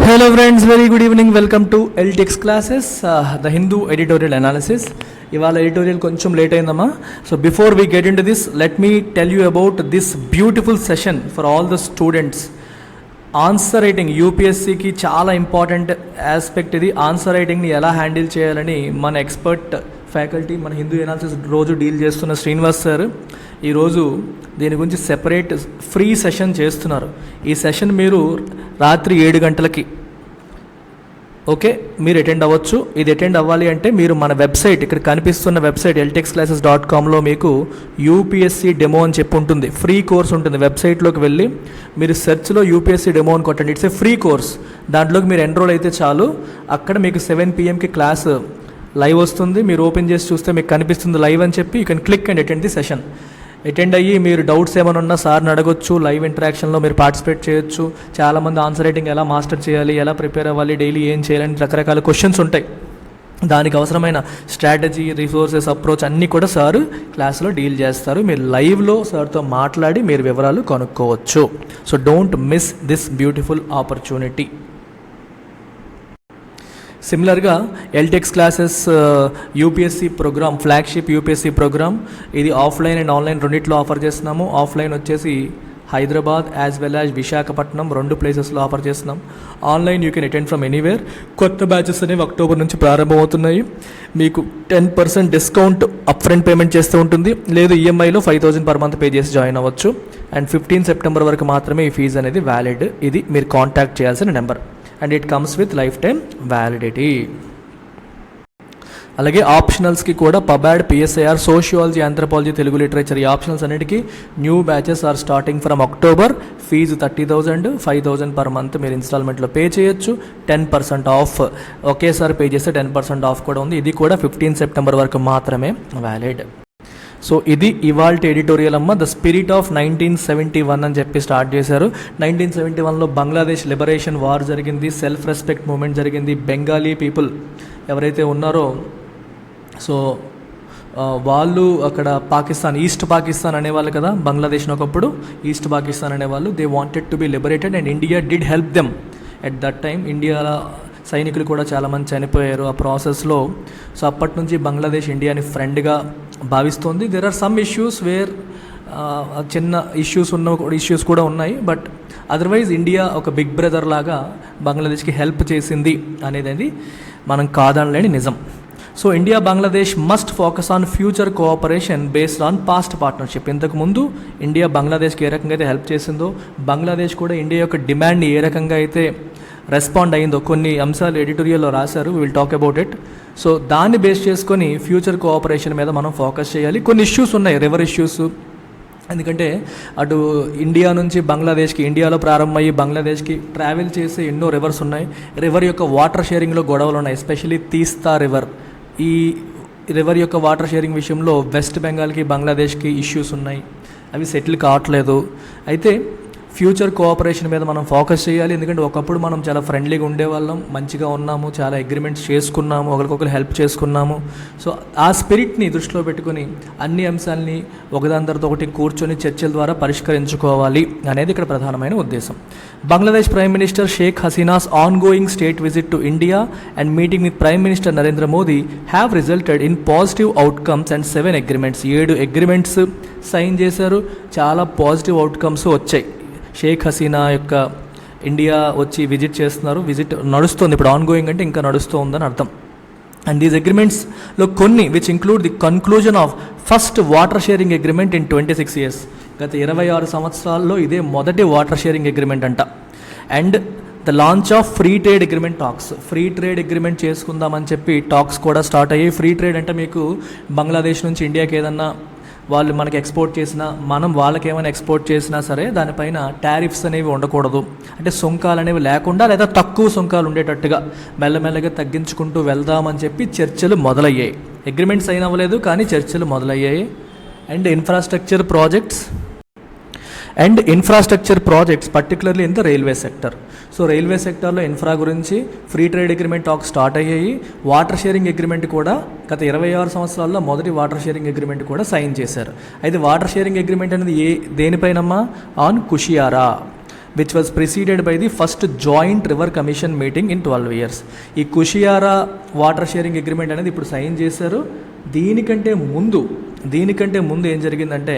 Hello friends, very good evening. Welcome to LTX classes, the Hindu editorial analysis. ఇవాళ editorial కొంచెం late అయిందమ్మా. So before we get in to this, let me tell you about this beautiful session for all the students. Answer writing యూపీఎస్సీకి చాలా important aspect ఇది. Answer రైటింగ్ని ఎలా handle చేయాలని మన ఎక్స్పర్ట్ ఫ్యాకల్టీ, మన హిందూ ఎనాలిసిస్ రోజు డీల్ చేస్తున్న శ్రీనివాస్ సార్ ఈరోజు దీని గురించి సెపరేట్ ఫ్రీ సెషన్ చేస్తున్నారు. ఈ సెషన్ మీరు రాత్రి 7 గంటలకి ఓకే మీరు అటెండ్ అవ్వచ్చు. ఇది అటెండ్ అవ్వాలి అంటే మీరు మన వెబ్సైట్, ఇక్కడ కనిపిస్తున్న వెబ్సైట్ ltxclasses.comలో మీకు యూపీఎస్సీ డెమో అని చెప్పి ఉంటుంది, ఫ్రీ కోర్స్ ఉంటుంది. వెబ్సైట్లోకి వెళ్ళి మీరు సెర్చ్లో యూపీఎస్సీ డెమో అని కొట్టండి. It's a free course. దాంట్లోకి మీరు ఎన్రోల్ అయితే చాలు. అక్కడ మీకు 7 PM క్లాస్ లైవ్ వస్తుంది. మీరు ఓపెన్ చేసి చూస్తే మీకు కనిపిస్తుంది లైవ్ అని చెప్పి. You can click and attend the session. Attend అయ్యి మీరు డౌట్స్ ఏమైనా ఉన్నా సార్ని అడగొచ్చు. లైవ్ ఇంటరాక్షన్లో మీరు పార్టిసిపేట్ చేయొచ్చు. చాలామంది ఆన్సర్ రైటింగ్ ఎలా మాస్టర్ చేయాలి, ఎలా ప్రిపేర్ అవ్వాలి, డైలీ ఏం చేయాలని రకరకాల క్వశ్చన్స్ ఉంటాయి. దానికి అవసరమైన స్ట్రాటజీ, రిసోర్సెస్, అప్రోచ్ అన్నీ కూడా సార్ క్లాస్లో డీల్ చేస్తారు. మీరు లైవ్లో సార్తో మాట్లాడి మీరు వివరాలు కనుక్కోవచ్చు. So don't miss this beautiful opportunity. సిమిలర్గా ఎల్టెక్స్ classes UPSC program, flagship UPSC program, ఇది ఆఫ్లైన్ అండ్ ఆన్లైన్ రెండిట్లో ఆఫర్ చేస్తున్నాము. ఆఫ్లైన్ వచ్చేసి Hyderabad as well as Visakhapatnam 2 ప్లేసెస్లో ఆఫర్ చేస్తున్నాం. Online you can attend from anywhere. కొత్త బ్యాచెస్ అనేవి అక్టోబర్ నుంచి ప్రారంభమవుతున్నాయి. మీకు 10% డిస్కౌంట్ అప్ ఫ్రంట్ పేమెంట్ చేస్తూ ఉంటుంది. లేదు ఈఎంఐలో 5,000 per month పే చేసి జాయిన్ అవ్వచ్చు. అండ్ 15 సెప్టెంబర్ వరకు మాత్రమే ఈ ఫీజు అనేది వ్యాలిడ్. ఇది మీరు కాంటాక్ట్ చేయాల్సిన number. And it comes with life time validity. అలాగే ఆప్షనల్స్కి కూడా PubAd, PSIR, sociology, anthropology, Telugu literature, ఈ ఆప్షనల్స్ అన్నిటికీ new batches are starting from October. Fee 30,000, 5,000 per month మీరు ఇన్స్టాల్మెంట్లో పే చేయొచ్చు. 10% ఆఫ్ ఒకేసారి పే చేస్తే 10% ఆఫ్ కూడా ఉంది. ఇది కూడా 15 సెప్టెంబర్ వరకు మాత్రమే వ్యాలిడ్. సో ఇది ఇవాల్ట్ ఎడిటోరియల్ అమ్మ. ద స్పిరిట్ ఆఫ్ 1971 అని చెప్పి స్టార్ట్ చేశారు. 1971లో బంగ్లాదేశ్ లిబరేషన్ వార్ జరిగింది, సెల్ఫ్ రెస్పెక్ట్ మూమెంట్ జరిగింది. బెంగాలీ పీపుల్ ఎవరైతే ఉన్నారో సో వాళ్ళు అక్కడ పాకిస్తాన్, ఈస్ట్ పాకిస్తాన్ అనేవాళ్ళు కదా బంగ్లాదేశ్ని ఒకప్పుడు, ఈస్ట్ పాకిస్తాన్ అనేవాళ్ళు. They wanted to be liberated and India did help them at that time. India సైనికులు కూడా చాలామంది చనిపోయారు ఆ ప్రాసెస్లో. సో అప్పటి నుంచి బంగ్లాదేశ్ ఇండియాని ఫ్రెండ్గా భావిస్తోంది. There are some issues where చిన్న ఇష్యూస్ కూడా ఉన్నాయి. బట్ అదర్వైజ్ ఇండియా ఒక బిగ్ బ్రదర్ లాగా బంగ్లాదేశ్కి హెల్ప్ చేసింది అనేది మనం కాదనలేని నిజం. So India Bangladesh must focus on future cooperation based on past partnership. ఇంతకుముందు ఇండియా బంగ్లాదేశ్కి ఏ రకంగా అయితే హెల్ప్ చేసిందో, బంగ్లాదేశ్ కూడా ఇండియా యొక్క డిమాండ్ని ఏ రకంగా అయితే రెస్పాండ్ అయిందో కొన్ని అంశాలు ఎడిటోరియల్లో రాశారు. Will talk about it. So దాన్ని బేస్ చేసుకొని ఫ్యూచర్ కోఆపరేషన్ మీద మనం ఫోకస్ చేయాలి. కొన్ని ఇష్యూస్ ఉన్నాయి, రివర్ ఇష్యూస్. ఎందుకంటే అటు ఇండియా నుంచి బంగ్లాదేశ్కి, ఇండియాలో ప్రారంభమయ్యి బంగ్లాదేశ్కి ట్రావెల్ చేసే ఎన్నో రివర్స్ ఉన్నాయి. రివర్ యొక్క వాటర్ షేరింగ్లో గొడవలు ఉన్నాయి, ఎస్పెషల్లీ తీస్తా రివర్. ఈ రివర్ యొక్క వాటర్ షేరింగ్ విషయంలో వెస్ట్ బెంగాల్కి, బంగ్లాదేశ్కి ఇష్యూస్ ఉన్నాయి. అవి సెటిల్ కావట్లేదు. అయితే ఫ్యూచర్ కోఆపరేషన్ మీద మనం ఫోకస్ చేయాలి. ఎందుకంటే ఒకప్పుడు మనం చాలా ఫ్రెండ్లీగా ఉండేవాళ్ళం, మంచిగా ఉన్నాము, చాలా అగ్రిమెంట్స్ చేసుకున్నాము, ఒకరికొకరు హెల్ప్ చేసుకున్నాము. సో ఆ స్పిరిట్ని దృష్టిలో పెట్టుకుని అన్ని అంశాలని ఒకదాని తర్వాత ఒకటి కూర్చొని చర్చల ద్వారా పరిష్కరించుకోవాలి అనేది ఇక్కడ ప్రధానమైన ఉద్దేశం. Bangladesh prime minister Sheikh Hasina's ongoing state visit to India and meeting with prime minister Narendra Modi have resulted in positive outcomes and 7 agreements. 7 agreements sign చేశారు. చాలా పాజిటివ్ అవుట్కమ్స్ వచ్చాయి. షేక్ హసీనా యొక్క ఇండియా వచ్చి విజిట్ చేస్తున్నారు. విజిట్ నడుస్తుంది ఇప్పుడు, ఆన్గోయింగ్ అంటే ఇంకా నడుస్తూ ఉందని అర్థం. అండ్ దీస్ అగ్రిమెంట్స్లో కొన్ని which include the conclusion of first water sharing agreement in 26 years. గత 26 సంవత్సరాల్లో ఇదే మొదటి వాటర్ షేరింగ్ అగ్రిమెంట్ అంట. And the launch of free trade agreement talks. Free trade agreement చేసుకుందామని చెప్పి టాక్స్ కూడా స్టార్ట్ అయ్యాయి. ఫ్రీ ట్రేడ్ అంటే మీకు బంగ్లాదేశ్ నుంచి ఇండియాకి ఏదన్నా వాళ్ళు మనకి ఎక్స్పోర్ట్ చేసినా, మనం వాళ్ళకి ఏమైనా ఎక్స్పోర్ట్ చేసినా సరే దానిపైన టారిఫ్స్ అనేవి ఉండకూడదు. అంటే సుంకాలు అనేవి లేకుండా లేదా తక్కువ సుంకాలు ఉండేటట్టుగా మెల్లమెల్లగా తగ్గించుకుంటూ వెళ్దామని చెప్పి చర్చలు మొదలయ్యాయి. అగ్రిమెంట్స్ అయిన అవ్వలేదు కానీ చర్చలు మొదలయ్యాయి. And infrastructure projects particularly in the railway sector. So railway సెక్టార్లో ఇన్ఫ్రా గురించి free trade agreement talk start అయ్యాయి. వాటర్ షేరింగ్ అగ్రిమెంట్ కూడా గత 26 సంవత్సరాల్లో మొదటి వాటర్ షేరింగ్ అగ్రిమెంట్ కూడా సైన్ చేశారు. అయితే వాటర్ షేరింగ్ అగ్రిమెంట్ అనేది దేనిపైనమ్మా? On Kushiara. Which was preceded by the first joint river commission meeting in 12 years. ఈ కుషియారా వాటర్ షేరింగ్ అగ్రిమెంట్ అనేది ఇప్పుడు సైన్ చేశారు. దీనికంటే ముందు ఏం జరిగిందంటే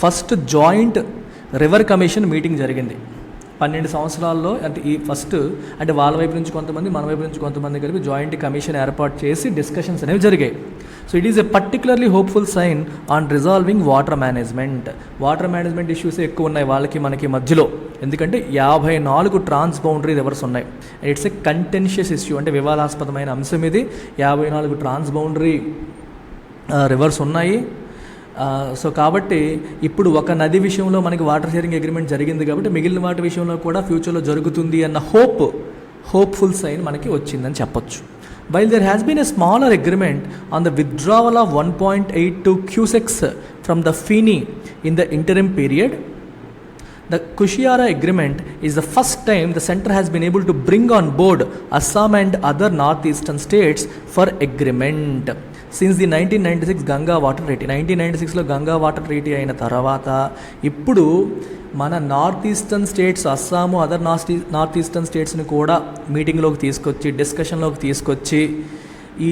first joint river commission meeting జరిగింది 12 సంవత్సరాల్లో. అంటే ఈ ఫస్ట్ అంటే వాళ్ళ వైపు నుంచి కొంతమంది, మన వైపు నుంచి కొంతమంది కలిపి జాయింట్ కమిషన్ ఏర్పాటు చేసి డిస్కషన్స్ అనేవి జరిగాయి. So it is a particularly hopeful sign on resolving water management issues ఎక్కువ ఉన్నాయి వాళ్ళకి మనకి మధ్యలో. ఎందుకంటే 54 ట్రాన్స్ బౌండరీ రివర్స్ ఉన్నాయి. ఇట్స్ ఎ కంటెన్షియస్ ఇష్యూ, అంటే వివాదాస్పదమైన అంశం ఇది. 54 ట్రాన్స్ బౌండరీ రివర్స్ ఉన్నాయి. సో కాబట్టి ఇప్పుడు ఒక నది విషయంలో మనకి వాటర్ షేరింగ్ అగ్రిమెంట్ జరిగింది కాబట్టి మిగిలిన వాటి విషయంలో కూడా ఫ్యూచర్లో జరుగుతుంది అన్న హోప్ఫుల్ సైన్ మనకి వచ్చిందని చెప్పొచ్చు. While there has been a smaller agreement on the withdrawal of 1.82 cusecs from the Feni in the interim period, the Kushiara agreement is the first time the center has been able to bring on board Assam and other northeastern states for agreement since the 1996 Ganga Water Treaty. 1996లో Ganga water treaty అయిన తర్వాత ఇప్పుడు మన north eastern states, Assam, other north eastern స్టేట్స్ని కూడా మీటింగ్లోకి తీసుకొచ్చి డిస్కషన్లోకి తీసుకొచ్చి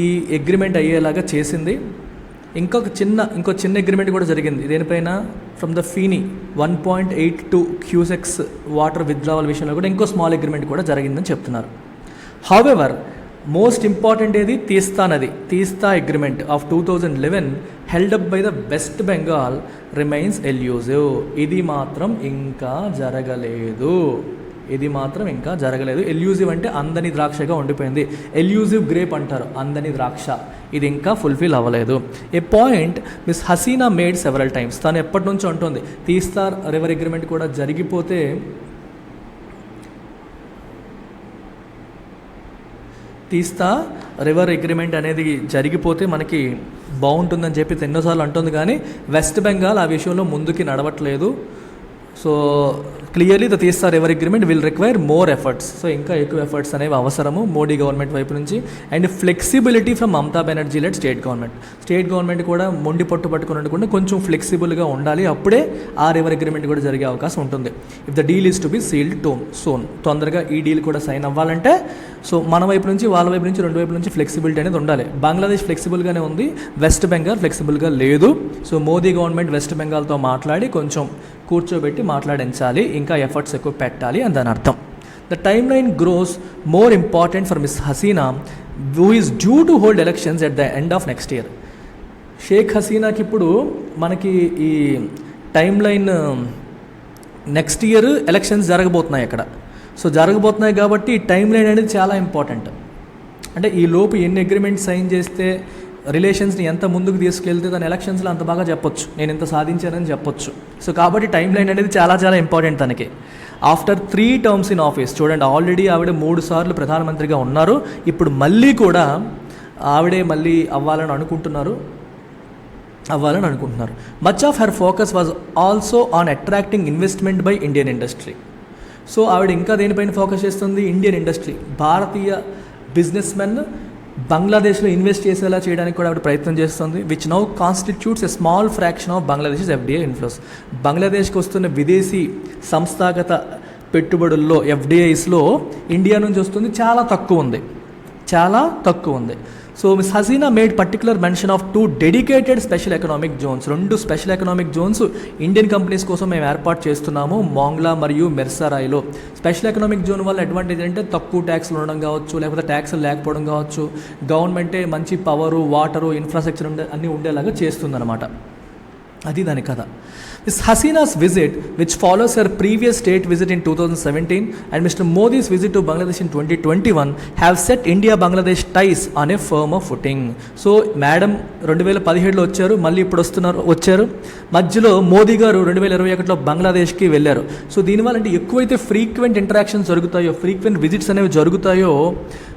ఈ అగ్రిమెంట్ అయ్యేలాగా చేసింది. ఇంకో చిన్న అగ్రిమెంట్ కూడా జరిగింది దేనిపైన, from the Feni 1.82 cusecs water withdrawal విషయంలో కూడా ఇంకో స్మాల్ అగ్రిమెంట్ కూడా జరిగిందని చెప్తున్నారు. హౌవెవర్ మోస్ట్ ఇంపార్టెంట్ ఏది, తీస్తా agreement of 2011 held up by the west Bengal remains ఎల్యూజివ్. ఇది మాత్రం ఇంకా జరగలేదు. ఎల్యూజివ్ అంటే అందని ద్రాక్షగా ఉండిపోయింది. ఎల్యూజివ్ గ్రేప్ అంటారు, అందని ద్రాక్ష. ఇది ఇంకా ఫుల్ఫిల్ అవ్వలేదు. A point miss Hasina made several times. తను ఎప్పటి నుంచో అంటుంది తీస్తా రివర్ అగ్రిమెంట్ కూడా జరిగిపోతే మనకి బాగుంటుందని చెప్పి ఎన్నోసార్లు అంటుంది, కానీ వెస్ట్ బెంగాల్ ఆ విషయంలో ముందుకి నడవట్లేదు. So clearly the Teesta river agreement will require more efforts. So ఇంకా ఎక్కువ ఎఫర్ట్స్ అనేవి అవసరము మోడీ గవర్నమెంట్ వైపు నుంచి. And flexibility from Mamata Banerjee led state government కూడా మొండి పట్టుకుని ఉండకుండా కొంచెం ఫ్లెక్సిబుల్గా ఉండాలి. అప్పుడే ఆ రివర్ అగ్రిమెంట్ కూడా జరిగే అవకాశం ఉంటుంది. If the deal is to be sealed soon, తొందరగా ఈ డీల్ కూడా సైన్ అవ్వాలంటే సో మన వైపు నుంచి వాళ్ళ వైపు నుంచి రెండు వైపుల నుంచి ఫ్లెక్సిబిలిటీ అనేది ఉండాలి. బంగ్లాదేశ్ ఫ్లెక్సిబుల్గానే ఉంది, వెస్ట్ బెంగాల్ ఫ్లెక్సిబుల్గా లేదు. సో మోదీ గవర్నమెంట్ వెస్ట్ బెంగాల్తో మాట్లాడి కొంచెం కూర్చోబెట్టి మాట్లాడించాలి, ఇంకా ఎఫర్ట్స్ ఎక్కువ పెట్టాలి అని దాని అర్థం. The time line grows more important for miss Hasina who is due to hold elections at the end of next year. Sheikh హసీనాకి ఇప్పుడు మనకి ఈ time line next year elections జరగబోతున్నాయి అక్కడ. సో జరగబోతున్నాయి కాబట్టి ఈ టైమ్ లైన్ అనేది చాలా ఇంపార్టెంట్. అంటే ఈ లోపు ఎన్ని అగ్రిమెంట్స్ సైన్ చేస్తే రిలేషన్స్ని ఎంత ముందుకు తీసుకెళ్తే దాని ఎలక్షన్స్లో అంత బాగా చెప్పొచ్చు, నేను ఎంత సాధించానని చెప్పొచ్చు. సో కాబట్టి టైం లైన్ అనేది చాలా చాలా ఇంపార్టెంట్ తనకి. ఆఫ్టర్ 3 terms ఇన్ ఆఫీస్, చూడండి ఆల్రెడీ ఆవిడ 3 సార్లు ప్రధానమంత్రిగా ఉన్నారు. ఇప్పుడు మళ్ళీ కూడా ఆవిడే మళ్ళీ అవ్వాలని అనుకుంటున్నారు. Much of her focus was also on attracting investment by Indian industry. So ఆవిడ ఇంకా దేనిపైన ఫోకస్ చేస్తుంది, ఇండియన్ ఇండస్ట్రీ, భారతీయ బిజినెస్ మెన్ బంగ్లాదేశ్లో ఇన్వెస్ట్ చేసేలా చేయడానికి కూడా ఆవిడ ప్రయత్నం చేస్తుంది. Which now constitutes a small fraction of Bangladesh FDI inflows. బంగ్లాదేశ్కి వస్తున్న విదేశీ సంస్థాగత పెట్టుబడుల్లో ఎఫ్డిఐస్లో ఇండియా నుంచి వస్తుంది చాలా తక్కువ ఉంది. So miss Hasina made particular mention of 2 dedicated special economic zones. 2 special economic zones Indian companies కోసం మేము ఏర్పాటు చేస్తున్నాము, మాంగ్లా మరియు మెర్సరాయిలో. స్పెషల్ ఎకనామిక్ జోన్ వల్ల అడ్వాంటేజ్ అంటే తక్కువ ట్యాక్స్లు ఉండడం కావచ్చు, లేకపోతే ట్యాక్స్లు లేకపోవడం కావచ్చు, గవర్నమెంటే మంచి పవరు, వాటరు, ఇన్ఫ్రాస్ట్రక్చర్ అన్నీ ఉండేలాగా చేస్తుందన్నమాట. అది దాని కథ. Miss Hasina's visit, which follows her previous state visit in 2017 and Mr. Modi's visit to Bangladesh in 2021, have set India-Bangladesh ties on a firmer footing. So, madam 2017లో వచ్చారు, మళ్ళీ ఇప్పుడు వచ్చారు. మధ్యలో మోదీ గారు 2021లో బంగ్లాదేశ్కి వెళ్ళారు. సో దీనివల్ల అంటే ఎక్కువైతే ఫ్రీక్వెంట్ ఇంటరాక్షన్స్ జరుగుతాయో, ఫ్రీక్వెంట్ విజిట్స్ అనేవి జరుగుతాయో,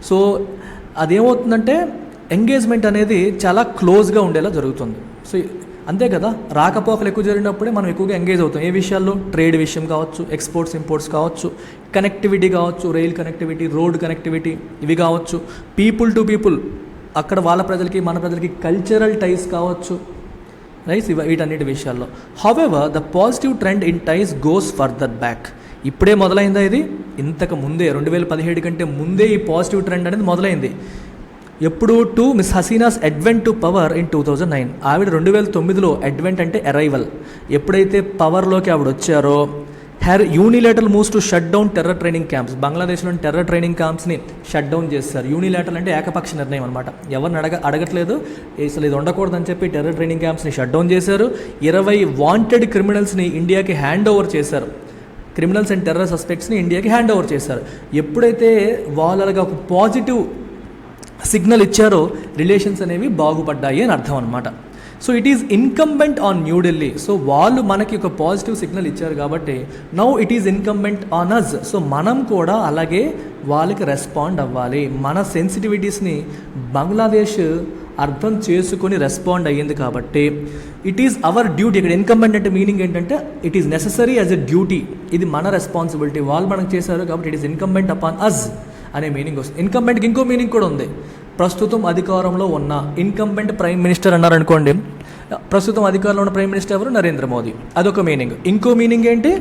సో అదేమవుతుందంటే ఎంగేజ్మెంట్ అనేది చాలా క్లోజ్గా ఉండేలా జరుగుతుంది. సో అంతే కదా, రాకపోకలు ఎక్కువ జరిగినప్పుడే మనం ఎక్కువగా ఎంగేజ్ అవుతాం. ఏ విషయాల్లో, ట్రేడ్ విషయం కావచ్చు, ఎక్స్పోర్ట్స్ ఇంపోర్ట్స్ కావచ్చు, కనెక్టివిటీ కావచ్చు, రైల్ కనెక్టివిటీ, రోడ్ కనెక్టివిటీ, ఇవి కావచ్చు, పీపుల్ టు పీపుల్, అక్కడ వాళ్ళ ప్రజలకి మన ప్రజలకి కల్చరల్ టైస్ కావచ్చు, రైట్, వీటన్నిటి విషయాల్లో. However the positive trend in ties goes further back. ఇప్పుడే మొదలైందా ఇది? ఇంతకు ముందే 2017 కంటే ముందే ఈ పాజిటివ్ ట్రెండ్ అనేది మొదలైంది. ఎప్పుడు to miss Hasina's advent to power in 2009. ఆవిడ 2009లో అడ్వెంట్ అంటే అరైవల్, ఎప్పుడైతే పవర్లోకి ఆవిడ వచ్చారో her unilateral moves to shut down terror training camps, బంగ్లాదేశ్లోని టెర్రర్ ట్రైనింగ్ క్యాంప్స్ని షట్ డౌన్ చేస్తారు. యూనిలేటరల్ అంటే ఏకపక్ష నిర్ణయం అనమాట, ఎవరిని అడగట్లేదు, అసలు ఇది ఉండకూడదని చెప్పి టెర్రర్ ట్రైనింగ్ క్యాంప్స్ని షట్ డౌన్ చేశారు. 20 వాంటెడ్ క్రిమినల్స్ని ఇండియాకి హ్యాండ్ ఓవర్ చేశారు. క్రిమినల్స్ అండ్ టెర్రర్ సస్పెక్ట్స్ని ఇండియాకి హ్యాండ్ ఓవర్ చేశారు. ఎప్పుడైతే వాళ్ళగా ఒక పాజిటివ్ సిగ్నల్ ఇచ్చారో రిలేషన్స్ అనేవి బాగుపడ్డాయి అని అర్థం అనమాట. So it is incumbent on New Delhi. So వాళ్ళు మనకి ఒక పాజిటివ్ సిగ్నల్ ఇచ్చారు కాబట్టి now it is incumbent on us. So మనం కూడా అలాగే వాళ్ళకి రెస్పాండ్ అవ్వాలి. మన సెన్సిటివిటీస్ని బంగ్లాదేశ్ అర్థం చేసుకొని రెస్పాండ్ అయ్యింది కాబట్టి ఇట్ ఈజ్ అవర్ డ్యూటీ. ఇక్కడ ఇన్కంబెంట్ అంటే మీనింగ్ ఏంటంటే it is necessary as a duty, ఇది మన రెస్పాన్సిబిలిటీ, వాళ్ళు మనకు చేశారు కాబట్టి it is incumbent upon us అనే మీనింగ్ వస్తుంది. ఇన్కంబెంట్కి ఇంకో మీనింగ్ కూడా ఉంది. ప్రస్తుతం అధికారంలో ఉన్న ఇన్కంబెంట్ ప్రైమ్ మినిస్టర్ అన్నారనుకోండి, ప్రస్తుతం అధికారంలో ఉన్న ప్రైమ్ మినిస్టర్ ఎవరు? నరేంద్ర మోదీ, అదొక మీనింగ్. ఇంకో మీనింగ్ ఏంటి?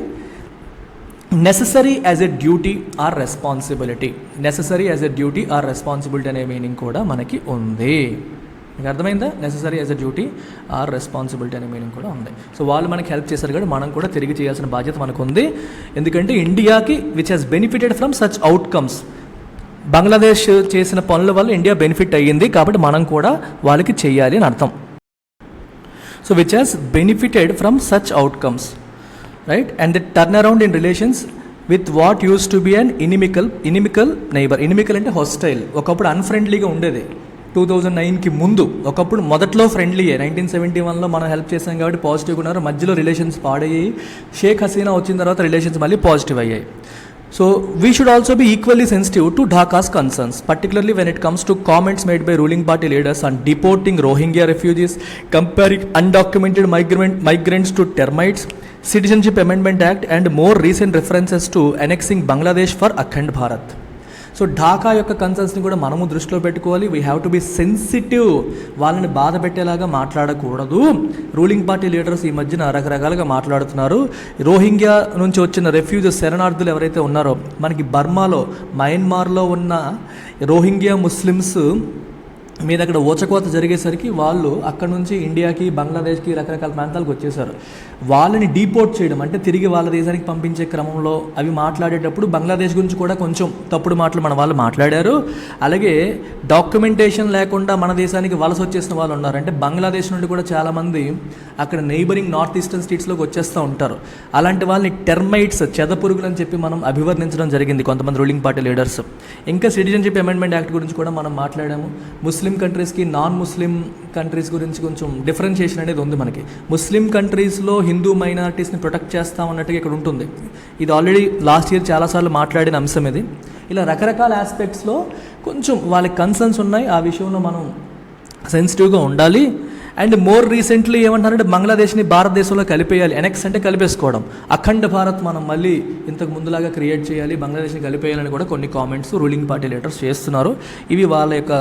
Necessary as a duty or responsibility. Necessary as a duty or responsibility అనే మీనింగ్ కూడా మనకి ఉంది. మీకు అర్థమైందా? Necessary as a duty or responsibility అనే మీనింగ్ కూడా ఉంది. సో వాళ్ళు మనకి హెల్ప్ చేశారు కాబట్టి మనం కూడా తిరిగి చేయాల్సిన బాధ్యత మనకు ఉంది. ఎందుకంటే ఇండియాకి which has benefited from such outcomes, Bangladesh చేసిన పనుల వల్ల ఇండియా బెనిఫిట్ అయ్యింది కాబట్టి మనం కూడా వాళ్ళకి చేయాలి అని అర్థం. So which has benefited from such outcomes, right? And the turn around in relations with what use to be an inimical neighbour. Inimical అంటే హాస్టైల్, ఒకప్పుడు అన్ఫ్రెండ్లీగా ఉండేది 2009కి ముందు. ఒకప్పుడు మొదట్లో ఫ్రెండ్లీయే, 1971లో మనం హెల్ప్ చేసాం కాబట్టి పాజిటివ్గా ఉన్నారు. మధ్యలో రిలేషన్స్ పాడయ్యాయి. షేక్ హసీనా వచ్చిన తర్వాత రిలేషన్స్ మళ్ళీ పాజిటివ్ అయ్యాయి. So we should also be equally sensitive to Dhaka's concerns, particularly when it comes to comments made by ruling party leaders on deporting Rohingya refugees, comparing undocumented migrants to termites, Citizenship Amendment Act, and more recent references to annexing Bangladesh for Akhand Bharat. So Dhaka యొక్క కన్సర్న్స్ని కూడా మనము దృష్టిలో పెట్టుకోవాలి. We have to be sensitive. వాళ్ళని బాధ పెట్టేలాగా మాట్లాడకూడదు. Ruling party leaders ఈ మధ్యన రకరకాలుగా మాట్లాడుతున్నారు. రోహింగ్యా నుంచి వచ్చిన రెఫ్యూజెస్, శరణార్థులు ఎవరైతే ఉన్నారో, మనకి బర్మాలో, మయన్మార్లో ఉన్న రోహింగ్యా ముస్లిమ్స్ మీద అక్కడ ఊచకోత జరిగేసరికి వాళ్ళు అక్కడ నుంచి ఇండియాకి, బంగ్లాదేశ్కి, రకరకాల ప్రాంతాలకు వచ్చేసారు. వాళ్ళని డీపోర్ట్ చేయడం అంటే తిరిగి వాళ్ళ దేశానికి పంపించే క్రమంలో అవి మాట్లాడేటప్పుడు బంగ్లాదేశ్ గురించి కూడా కొంచెం తప్పుడు మాటలు మన వాళ్ళు మాట్లాడారు. అలాగే డాక్యుమెంటేషన్ లేకుండా మన దేశానికి వలస వచ్చేసిన వాళ్ళు ఉన్నారు. అంటే బంగ్లాదేశ్ నుండి కూడా చాలామంది అక్కడ నైబరింగ్ నార్త్ ఈస్టర్న్ స్టేట్స్లోకి వచ్చేస్తూ ఉంటారు. అలాంటి వాళ్ళని టెర్మైట్స్, చెదపురుగులు అని చెప్పి మనం అభివర్ణించడం జరిగింది కొంతమంది రూలింగ్ పార్టీ లీడర్స్. ఇంకా సిటిజన్షిప్ అమెండ్మెంట్ యాక్ట్ గురించి కూడా మనం మాట్లాడాము. ముస్లిం కంట్రీస్కి నాన్ ముస్లిం కంట్రీస్ గురించి కొంచెం డిఫరెన్షియేషన్ అనేది ఉంది మనకి. ముస్లిం కంట్రీస్లో హిందూ మైనారిటీస్ని ప్రొటెక్ట్ చేస్తామన్నట్టుగా ఇక్కడ ఉంటుంది. ఇది ఆల్రెడీ లాస్ట్ ఇయర్ చాలాసార్లు మాట్లాడిన అంశం ఇది. ఇలా రకరకాల ఆస్పెక్ట్స్లో కొంచెం వాళ్ళకి కన్సర్న్స్ ఉన్నాయి. ఆ విషయంలో మనం సెన్సిటివ్గా ఉండాలి. అండ్ మోర్ రీసెంట్లీ ఏమంటారంటే బంగ్లాదేశ్ని భారతదేశంలో కలిపేయాలి. ఎనెక్స్ అంటే కలిపేసుకోవడం. అఖండ భారత్ మనం మళ్ళీ ఇంతకు ముందులాగా క్రియేట్ చేయాలి, బంగ్లాదేశ్ని కలిపేయాలని కూడా కొన్ని కామెంట్స్ రూలింగ్ పార్టీ లీడర్స్ చేస్తున్నారు. ఇవి వాళ్ళ యొక్క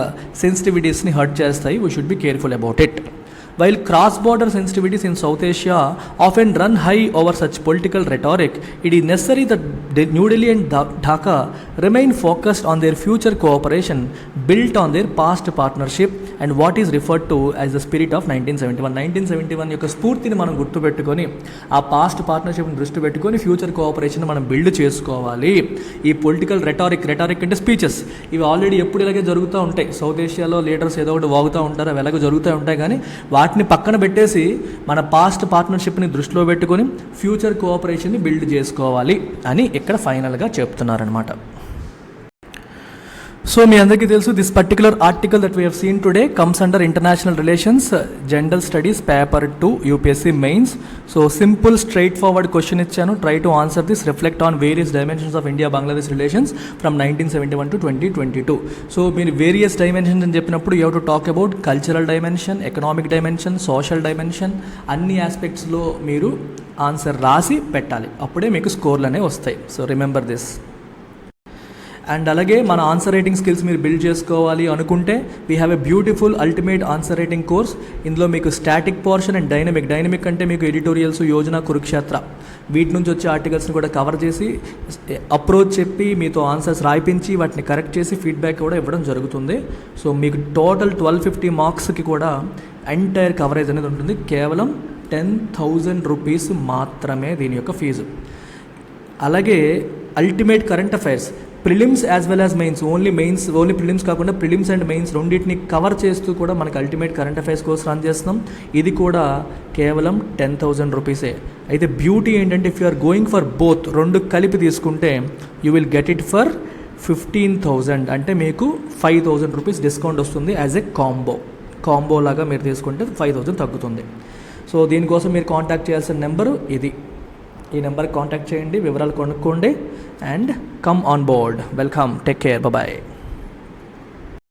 సెన్సిటివిటీస్ని హర్ట్ చేస్తాయి. We should be careful about it. While cross-border sensitivities in South Asia often run high over such political rhetoric, it is necessary that New Delhi and Dhaka remain focused on their future cooperation built on their past partnership and what is referred to as the spirit of 1971. 1971 యొక్క స్ఫూర్తిని మనం గుర్తుపెట్టుకొని ఆ past పార్ట్నర్షిప్ని దృష్టి పెట్టుకొని future cooperation మనం build చేసుకోవాలి. ఈ పొలిటికల్ రెటారిక్ అంటే స్పీచెస్, ఇవి ఆల్రెడీ ఎప్పుడు ఇలాగే జరుగుతూ ఉంటాయి. సౌత్ ఏషియాలో లీడర్స్ ఏదో ఒకటి వాగుతూ ఉంటారు, అవి ఎలాగో జరుగుతూ ఉంటాయి. కానీ వాటిని పక్కన పెట్టేసి మన పాస్ట్ పార్ట్నర్షిప్ని దృష్టిలో పెట్టుకొని ఫ్యూచర్ కోఆపరేషన్ని బిల్డ్ చేసుకోవాలి అని ఇక్కడ ఫైనల్గా చెప్తున్నారనమాట. సో మీ అందరికీ తెలుసు, this particular article that we have seen today comes under international relations general studies paper 2 UPSC mains. So simple straightforward question ఇచ్చాను. Try to answer this, reflect on various dimensions of India Bangladesh relations from 1971 to 2022. So మీరు various dimensions అని చెప్పినప్పుడు you have to talk about cultural dimension, economic dimension, social dimension, అన్ని ఆస్పెక్ట్స్లో మీరు answer రాసి పెట్టాలి. అప్పుడే మీకు స్కోర్లు అనేవి వస్తాయి. So remember this. అండ్ అలాగే మన ఆన్సర్ రైటింగ్ స్కిల్స్ మీరు బిల్డ్ చేసుకోవాలి అనుకుంటే we have a beautiful ultimate answer writing course. ఇందులో మీకు స్టాటిక్ పోర్షన్ అండ్ డైనమిక్ అంటే మీకు ఎడిటోరియల్స్, యోజన, కురుక్షేత్ర వీటి నుంచి వచ్చే ఆర్టికల్స్ని కూడా కవర్ చేసి అప్రోచ్ చెప్పి మీతో ఆన్సర్స్ రాయిపించి వాటిని కరెక్ట్ చేసి ఫీడ్బ్యాక్ కూడా ఇవ్వడం జరుగుతుంది. సో మీకు టోటల్ 1250 మార్క్స్కి కూడా ఎంటైర్ కవరేజ్ అనేది ఉంటుంది. కేవలం 10,000 రూపీస్ మాత్రమే దీని యొక్క ఫీజు. అలాగే ultimate current affairs prelims as well as mains, only prelims కాకుండా ప్రిలిమ్స్ అండ్ మెయిన్స్ రెండింటిని కవర్ చేస్తూ కూడా మనకి ultimate current affairs course run చేస్తున్నాం. ఇది కూడా కేవలం 10,000 రూపీసే. అయితే బ్యూటీ ఏంటంటే if you are going for both, రెండు కలిపి తీసుకుంటే you will get it for 15,000, అంటే మీకు 5,000 రూపీస్ డిస్కౌంట్ వస్తుంది యాజ్ ఏ కాంబో లాగా మీరు తీసుకుంటే 5,000 తగ్గుతుంది. సో దీనికోసం మీరు కాంటాక్ట్ చేయాల్సిన నెంబరు ఇది. ఈ నెంబర్కి కాంటాక్ట్ చేయండి, వివరాలు కొనుక్కోండి and come on board. Welcome, take care, bye.